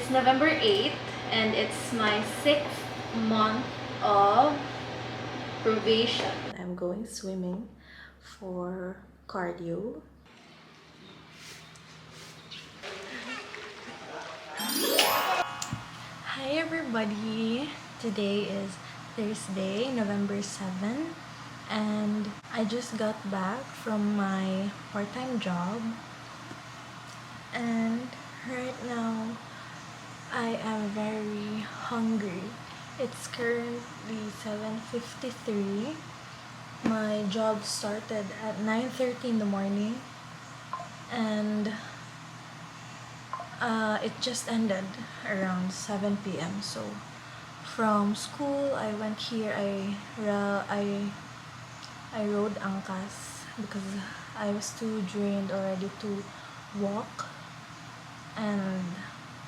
It's November 8th and it's my 6th month of probation. I'm going swimming for cardio. Hi everybody! Today is Thursday, November 7, and I just got back from my part-time job, and right now I am very hungry. It's currently 7:53. My job started at 9:30 in the morning, and it just ended around 7 p.m. So from school, I went here. I rode angkas because I was too drained already to walk, and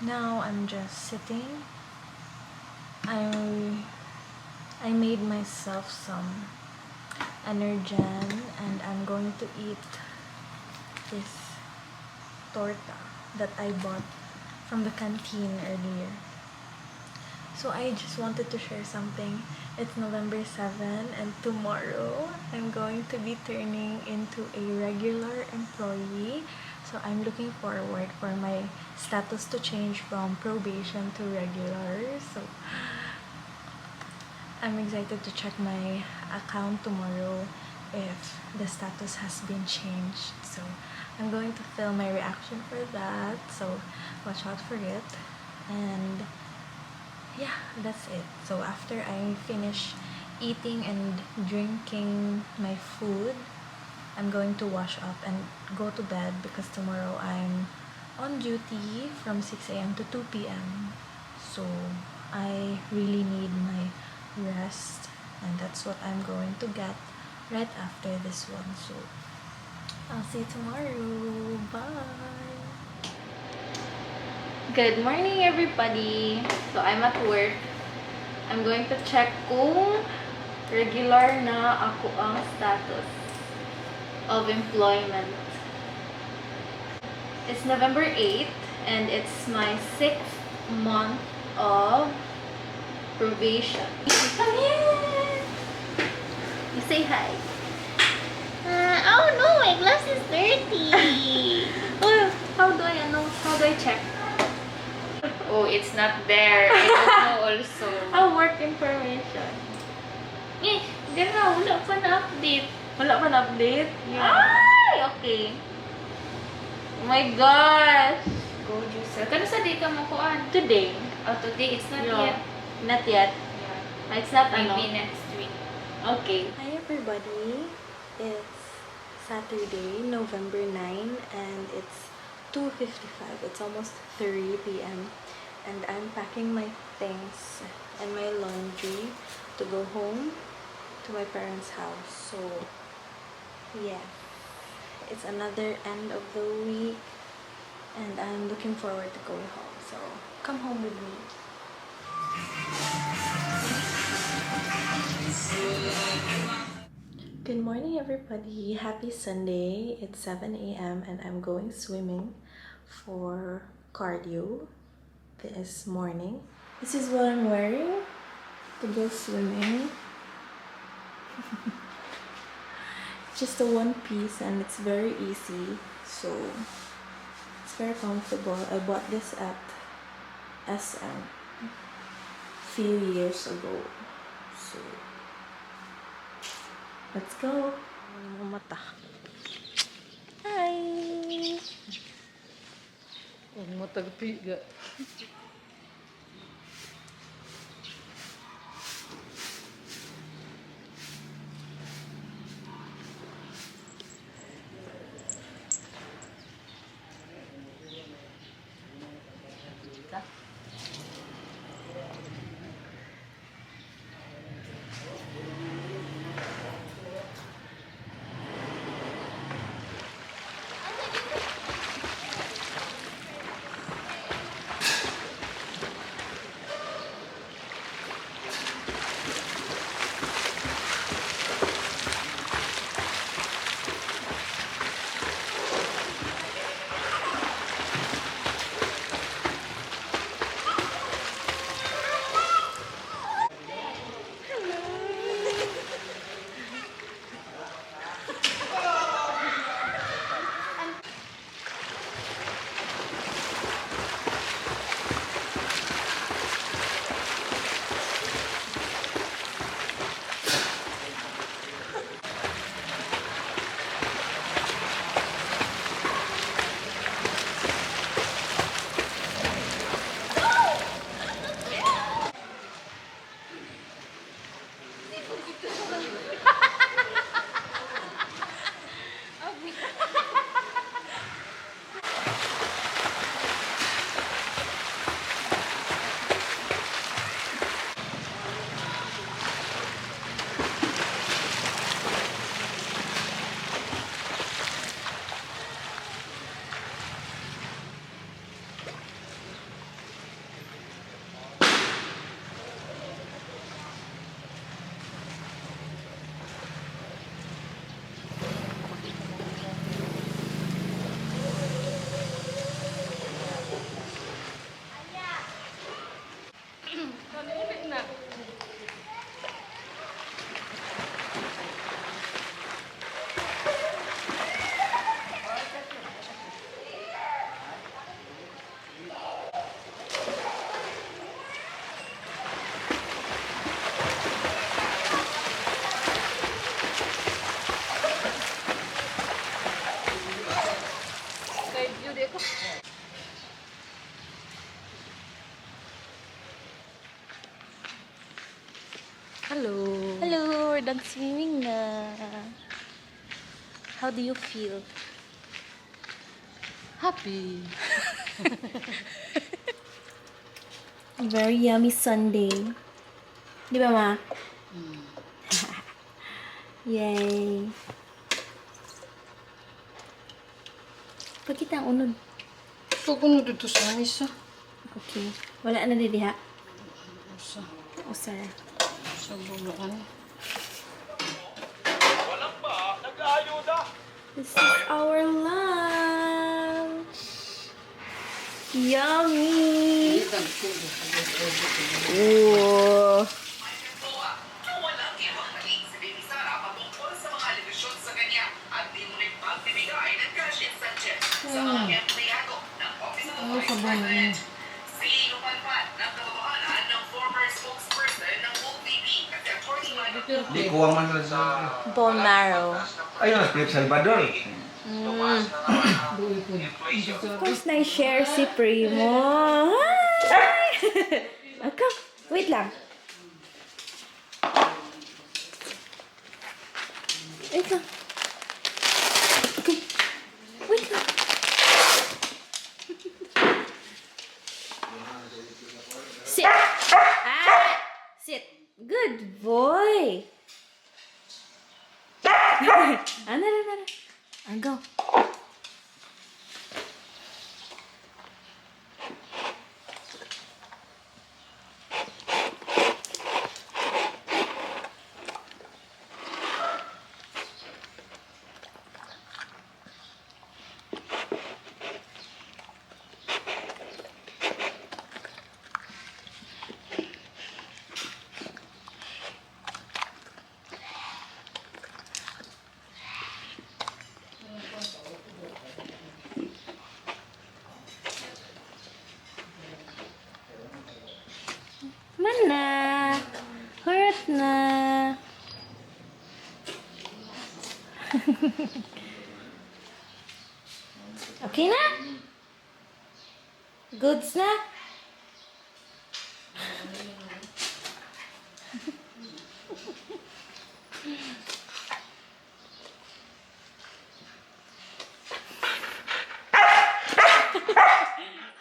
now I'm just sitting. I made myself some Energen, and I'm going to eat this torta that I bought from the canteen earlier. So I just wanted to share something. It's November 7 and tomorrow I'm going to be turning into a regular employee. So I'm looking forward for my status to change from probation to regular. So I'm excited to check my account tomorrow if the status has been changed. So I'm going to film my reaction for that. So watch out for it. And yeah, that's it. So after I finish eating and drinking my food, I'm going to wash up and go to bed because tomorrow I'm on duty from 6 a.m. to 2 p.m. So I really need my rest, and that's what I'm going to get right after this one. So I'll see you tomorrow. Bye! Good morning everybody! So I'm at work. I'm going to check kung regular na ako ang status of employment. It's November 8th and it's my 6th month of probation. Come here! You say hi. Oh no, my glass is dirty. Oh, how do I check? Oh, it's not there. I don't know also. Work information. Eh, gano'n. Wala pa na-update. Wala pa na-update? Yeah. Ay! Okay. Oh my gosh! Go, Jusel. Kano sa day ka mo kuan? Today. Oh, today it's not Yeah. yet. Not yet. Yeah. It's not Maybe next week. Okay. Hi everybody! It's Saturday, November 9, and it's 2:55. It's almost 3 p.m. and I'm packing my things and my laundry to go home to my parents' house. So yeah, it's another end of the week and I'm looking forward to going home. So come home with me. Good morning everybody. Happy Sunday. It's 7 a.m. and I'm going swimming for cardio this morning. This is what I'm wearing to go swimming. Just a one piece and it's very easy, so it's very comfortable. I bought this at SM few years ago. So let's go. Mata. Hi. Huwag mo tagpiga. Hello. Hello, we're done swimming na. How do you feel? Happy. Very yummy Sunday. Di ba, Ma? Yay. Pagkita ang unod. Ito ko na dito sa misa. Okay. Wala na diha. Sa, Usar. sa bulaan. This is our lunch. Yummy. Ooh. Ano sa bulaan? Di kuwang man lang sa... Bone marrow. Ayun, Philip Salvador. Of course, na-share si Primo. Hi! Okay, wait lang. Wait lang. Okay. Wait lang. Sit. Ah! Sit. Good boy. Ano. I'll go. Mana? Hurt na. Okay na? Goods na?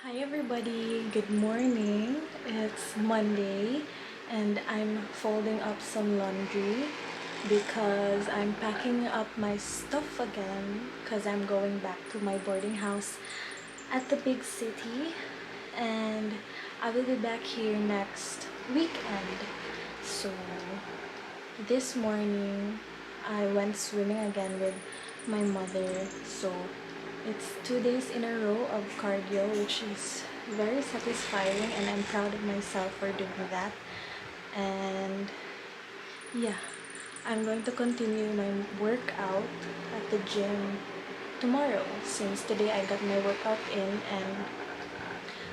Hi everybody, good morning. It's Monday and I'm folding up some laundry because I'm packing up my stuff again because I'm going back to my boarding house at the big city and I will be back here next weekend. So this morning I went swimming again with my mother, so it's 2 days in a row of cardio, which is very satisfying and I'm proud of myself for doing that. And yeah, I'm going to continue my workout at the gym tomorrow since today I got my workout in and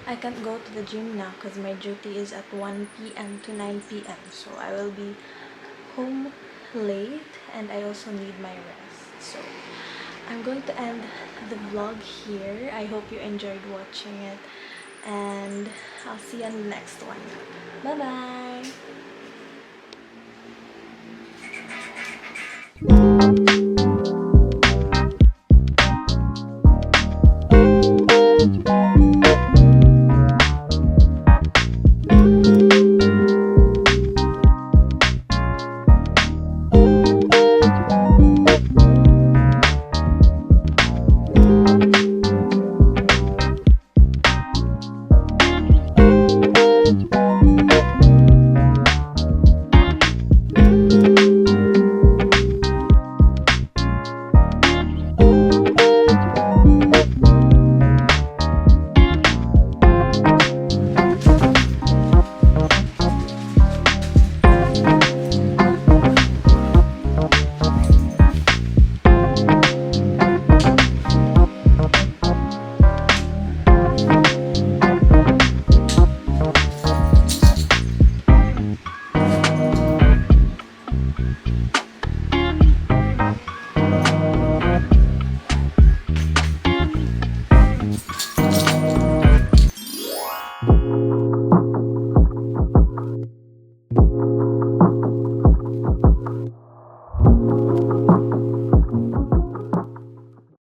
I can't go to the gym now because my duty is at 1 p.m. to 9 p.m. So I will be home late and I also need my rest. So I'm going to end the vlog here. I hope you enjoyed watching it and I'll see you on the next one. Bye bye.